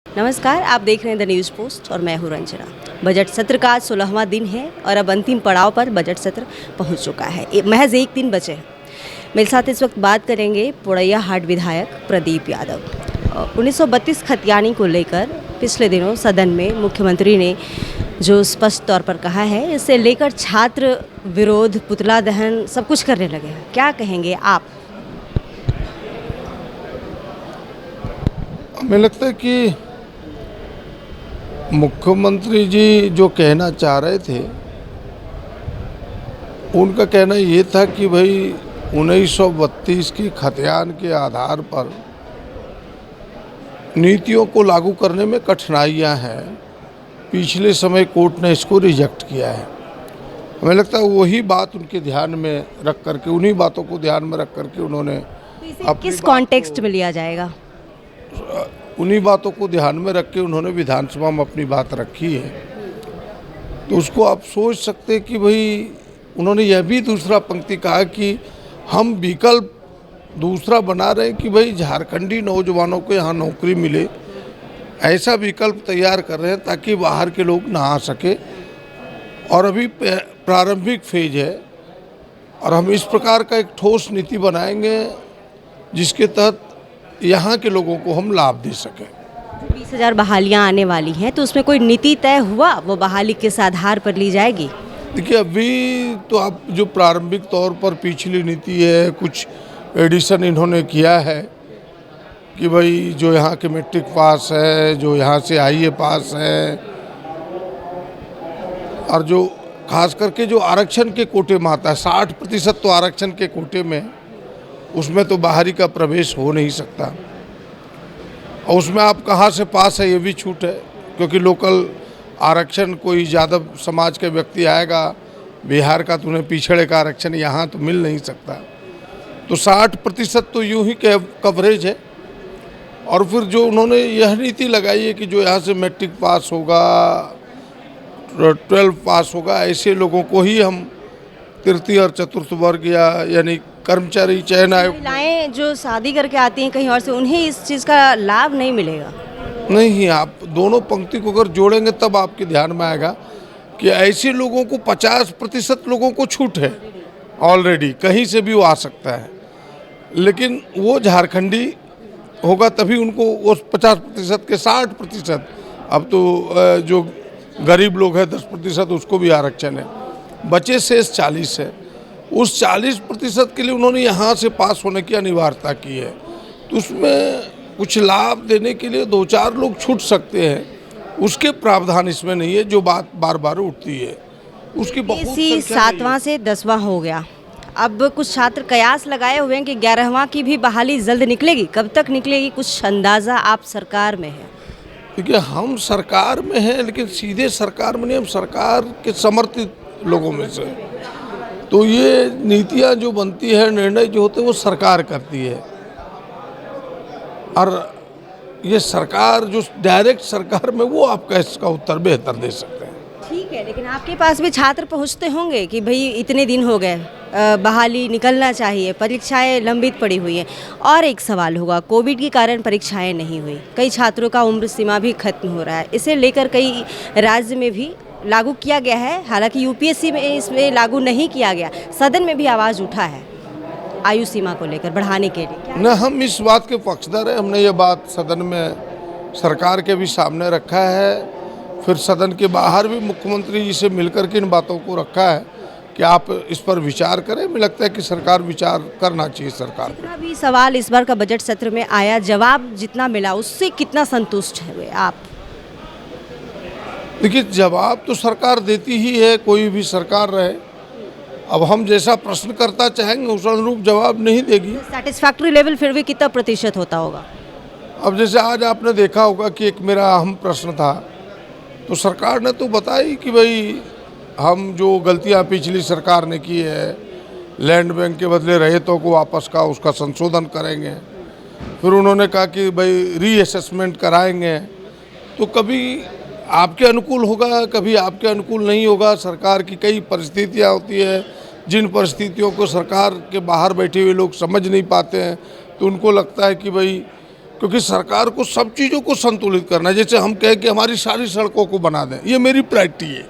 नमस्कार, आप देख रहे हैं द न्यूज़ पोस्ट और मैं हूं रंजना। बजट सत्र का आज 16वां दिन है और अब अंतिम पड़ाव पर बजट सत्र पहुंच चुका है। महज एक दिन बचे हैं। मेरे साथ इस वक्त बात करेंगे पोड़ैया हाट विधायक प्रदीप यादव। 1932 खतियानी को लेकर पिछले दिनों सदन में मुख्यमंत्री ने जो स्पष्ट तौर पर कहा है, इससे लेकर छात्र विरोध, पुतला दहन सब कुछ करने लगे हैं। क्या कहेंगे आप? हमें लगता है कि मुख्यमंत्री जी जो कहना चाह रहे थे, उनका कहना ये था कि भाई 1932 की खतियान के आधार पर नीतियों को लागू करने में कठिनाइयां हैं। पिछले समय कोर्ट ने इसको रिजेक्ट किया है। हमें लगता है वही बात उनके ध्यान में रख करके, उन्हीं बातों को ध्यान में रख करके उन्होंने किस कॉन्टेक्स्ट में लिया जाएगा? उन्हीं बातों को ध्यान में रख के उन्होंने विधानसभा में अपनी बात रखी है। तो उसको आप सोच सकते हैं कि भाई उन्होंने यह भी दूसरा पंक्ति कहा कि हम विकल्प दूसरा बना रहे हैं कि भाई झारखंडी नौजवानों को यहाँ नौकरी मिले, ऐसा विकल्प तैयार कर रहे हैं ताकि बाहर के लोग ना आ सके। और अभी प्रारंभिक फेज है और हम इस प्रकार का एक ठोस नीति बनाएंगे जिसके तहत यहाँ के लोगों को हम लाभ दे सकें। 20,000 बहालियाँ आने वाली हैं, तो उसमें कोई नीति तय हुआ? वो बहाली किस आधार पर ली जाएगी? देखिए, अभी तो आप जो प्रारंभिक तौर पर पिछली नीति है, कुछ एडिशन इन्होंने किया है कि भाई जो यहाँ के मैट्रिक पास है, जो यहाँ से आईए पास है, और जो खास करके जो आरक्षण के कोटे में आता है, 60% तो आरक्षण के कोटे में, उसमें तो बाहरी का प्रवेश हो नहीं सकता। और उसमें आप कहाँ से पास है ये भी छूट है, क्योंकि लोकल आरक्षण कोई यादव समाज के व्यक्ति आएगा, बिहार का तो उन्हें पिछड़े का आरक्षण यहाँ तो मिल नहीं सकता। तो 60% तो यूं ही कवरेज है। और फिर जो उन्होंने यह नीति लगाई है कि जो यहाँ से मैट्रिक पास होगा, 12 पास होगा, ऐसे लोगों को ही हम तृतीय और चतुर्थ वर्ग यानी कर्मचारी चयन आयोग। महिलाएं जो शादी करके आती हैं कहीं और से, उन्हें इस चीज़ का लाभ नहीं मिलेगा? नहीं, आप दोनों पंक्ति को अगर जोड़ेंगे तब आपके ध्यान में आएगा कि ऐसे लोगों को 50% लोगों को छूट है ऑलरेडी, कहीं से भी वो आ सकता है। लेकिन वो झारखंडी होगा तभी उनको वो 50% के 60%, अब तो जो गरीब लोग हैं 10% उसको भी आरक्षण है, बचे शेष 40 है। उस 40% के लिए उन्होंने यहाँ से पास होने की अनिवार्यता की है। तो उसमें कुछ लाभ देने के लिए 2-4 लोग छूट सकते हैं, उसके प्रावधान इसमें नहीं है। जो बात बार बार उठती है उसकी बहुत 7वां से 10वां हो गया। अब कुछ छात्र कयास लगाए हुए हैं कि 11वां की भी बहाली जल्द निकलेगी। कब तक निकलेगी, कुछ अंदाज़ा? आप सरकार में हैं। देखिए, हम सरकार में हैं, लेकिन सीधे सरकार में नहीं, हम सरकार के समर्थित लोगों में से। तो ये नीतियाँ जो बनती है, निर्णय जो होते हैं, वो सरकार करती है। और ये सरकार जो डायरेक्ट सरकार में, वो आपका इसका उत्तर बेहतर दे सकते हैं। ठीक है, लेकिन आपके पास भी छात्र पहुंचते होंगे कि भाई इतने दिन हो गए, बहाली निकलना चाहिए, परीक्षाएं लंबित पड़ी हुई हैं। और एक सवाल होगा, कोविड के कारण परीक्षाएं नहीं हुई, कई छात्रों का उम्र सीमा भी खत्म हो रहा है, इसे लेकर कई राज्य में भी लागू किया गया है। हालांकि यूपीएससी में इसमें लागू नहीं किया गया। सदन में भी आवाज़ उठा है आयु सीमा को लेकर बढ़ाने के लिए। न, हम इस बात के पक्षधर हैं। हमने ये बात सदन में सरकार के भी सामने रखा है, फिर सदन के बाहर भी मुख्यमंत्री जी से मिलकर के इन बातों को रखा है कि आप इस पर विचार करें। मुझे लगता है कि सरकार विचार करना चाहिए। सरकार जितना भी सवाल इस बार का बजट सत्र में आया, जवाब जितना मिला उससे कितना संतुष्ट हुए आप? देखिए, जवाब तो सरकार देती ही है, कोई भी सरकार रहे। अब हम जैसा प्रश्नकर्ता चाहेंगे उस अनुरूप जवाब नहीं देगी। सेटिस्फैक्ट्री लेवल फिर भी कितना प्रतिशत होता होगा? अब जैसे आज आपने देखा होगा कि एक मेरा अहम प्रश्न था, तो सरकार ने तो बताई कि भाई हम जो गलतियां पिछली सरकार ने की है, लैंड बैंक के बदले रैयतों को वापस का उसका संशोधन करेंगे। फिर उन्होंने कहा कि भाई रीअसेसमेंट कराएंगे। तो कभी आपके अनुकूल होगा, कभी आपके अनुकूल नहीं होगा। सरकार की कई परिस्थितियां होती है, जिन परिस्थितियों को सरकार के बाहर बैठे हुए लोग समझ नहीं पाते हैं, तो उनको लगता है कि भाई क्योंकि सरकार को सब चीज़ों को संतुलित करना है। जैसे हम कहें कि हमारी सारी सड़कों को बना दें, ये मेरी प्रायोरिटी है,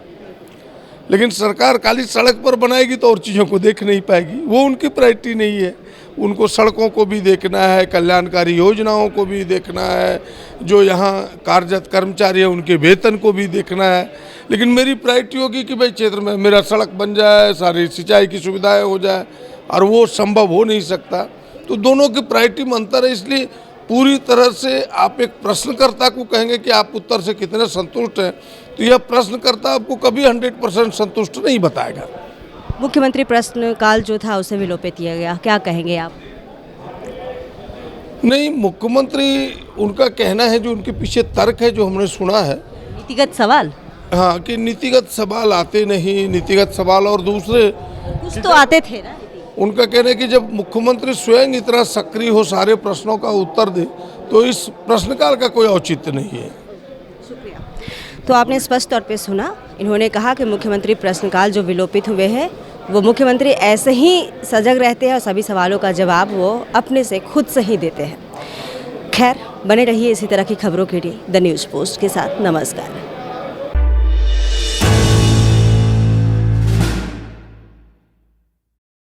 लेकिन सरकार खाली सड़क पर बनाएगी तो और चीज़ों को देख नहीं पाएगी, वो उनकी प्रायोरिटी नहीं है। उनको सड़कों को भी देखना है, कल्याणकारी योजनाओं को भी देखना है, जो यहाँ कार्यरत कर्मचारी हैं उनके वेतन को भी देखना है। लेकिन मेरी प्रायोरिटी होगी कि भाई क्षेत्र में मेरा सड़क बन जाए, सारी सिंचाई की सुविधाएं हो जाए, और वो संभव हो नहीं सकता। तो दोनों की प्रायोरिटी में अंतर है। इसलिए पूरी तरह से आप एक प्रश्नकर्ता को कहेंगे कि आप उत्तर से कितने संतुष्ट हैं, तो यह प्रश्नकर्ता आपको कभी 100% संतुष्ट नहीं बताएगा। मुख्यमंत्री प्रश्नकाल जो था उसे विलोपित किया गया, क्या कहेंगे आप? नहीं, मुख्यमंत्री उनका कहना है, जो उनके पीछे तर्क है जो हमने सुना है, नीतिगत सवाल हाँ, कि नीतिगत सवाल आते नहीं, नीतिगत सवाल और दूसरे कुछ तो आते थे ना। उनका कहना है कि जब मुख्यमंत्री स्वयं इतना सक्रिय हो, सारे प्रश्नों का उत्तर दे, तो इस प्रश्नकाल का कोई औचित्य नहीं है। शुक्रिया। तो आपने स्पष्ट तौर पे सुना, इन्होंने कहा कि मुख्यमंत्री प्रश्नकाल जो विलोपित हुए हैं, वो मुख्यमंत्री ऐसे ही सजग रहते हैं और सभी सवालों का जवाब वो अपने से खुद से ही देते हैं। खैर, बने रहिए इसी तरह की खबरों के लिए द न्यूज़ पोस्ट के साथ। नमस्कार।